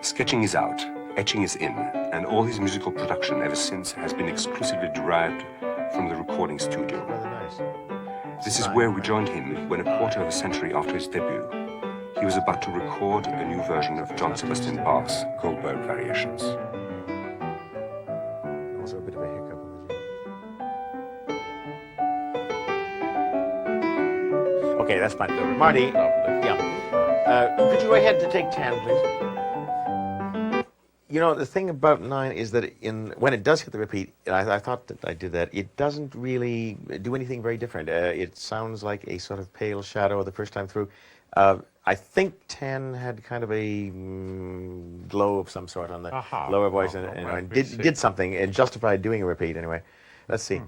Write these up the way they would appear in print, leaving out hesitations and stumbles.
Sketching is out, etching is in, and all his musical production ever since has been exclusively derived from the recording studio. Rather nice. This is where we joined him when, a quarter of a century after his debut, he was about to record a new version of John Sebastian Bach's Goldberg Variations. Also a bit of a hiccup on the G. Okay, that's fine. Marty, yeah. Could you go ahead to take 10, please? You know, the thing about 9 is that when it does hit the repeat, I thought that I did that, it doesn't really do anything very different. It sounds like a sort of pale shadow the first time through. I think 10 had kind of a glow of some sort on the lower voice, and did something. It justified doing a repeat anyway. Let's see.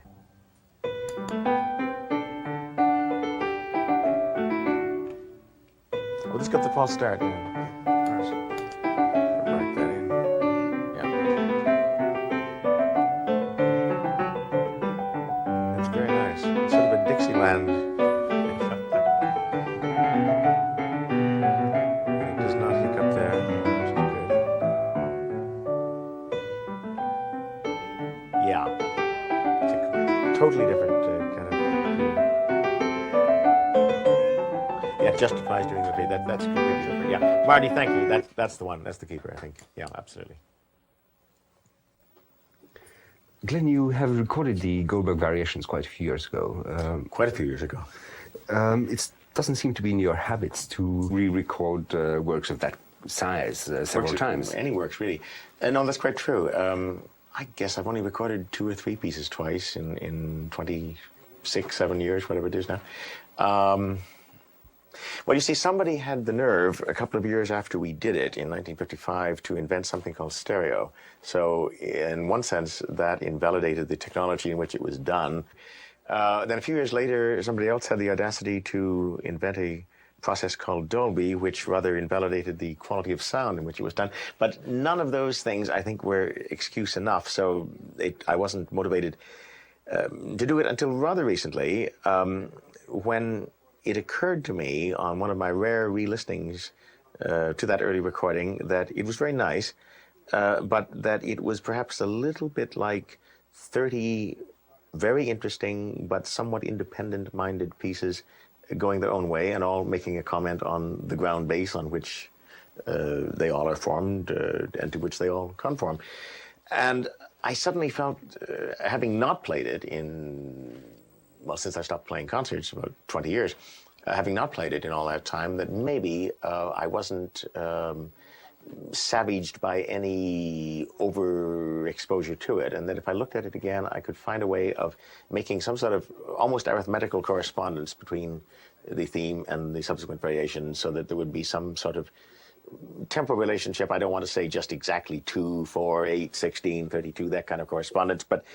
We'll just get the false start. Dixieland. It does not hiccup there, which is good. Yeah. It's a totally different kind of... Yeah, it justifies doing the repeat. That's completely different. Yeah. Marty, thank you. That's the one. That's the keeper, I think. Yeah, absolutely. Glenn, you have recorded the Goldberg Variations quite a few years ago. Quite a few years ago. It doesn't seem to be in your habits to re-record works of that size several times. Any works, really. No, that's quite true. I guess I've only recorded 2 or 3 pieces twice in 26, 7 years, whatever it is now. Well, you see, somebody had the nerve a couple of years after we did it in 1955 to invent something called stereo. So in one sense, that invalidated the technology in which it was done. Then a few years later, somebody else had the audacity to invent a process called Dolby, which rather invalidated the quality of sound in which it was done. But none of those things, I think, were excuse enough. So I wasn't motivated to do it until rather recently, when it occurred to me on one of my rare re-listenings to that early recording that it was very nice, but that it was perhaps a little bit like 30 very interesting but somewhat independent-minded pieces going their own way and all making a comment on the ground base on which they all are formed and to which they all conform. And I suddenly felt, having not played it since I stopped playing concerts about 20 years, having not played it in all that time, that maybe I wasn't savaged by any overexposure to it, and that if I looked at it again, I could find a way of making some sort of almost arithmetical correspondence between the theme and the subsequent variations, so that there would be some sort of temporal relationship. I don't want to say just exactly 2, 4, 8, 16, 32, that kind of correspondence, but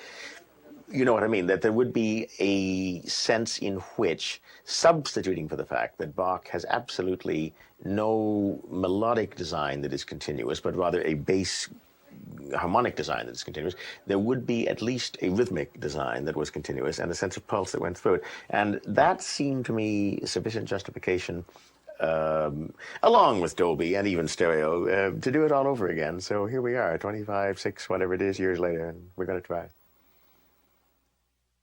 you know what I mean, that there would be a sense in which, substituting for the fact that Bach has absolutely no melodic design that is continuous, but rather a bass harmonic design that is continuous, there would be at least a rhythmic design that was continuous and a sense of pulse that went through it. And that seemed to me sufficient justification, along with Dolby and even stereo, to do it all over again. So here we are, 25, 6, whatever it is, years later, and we're going to try it.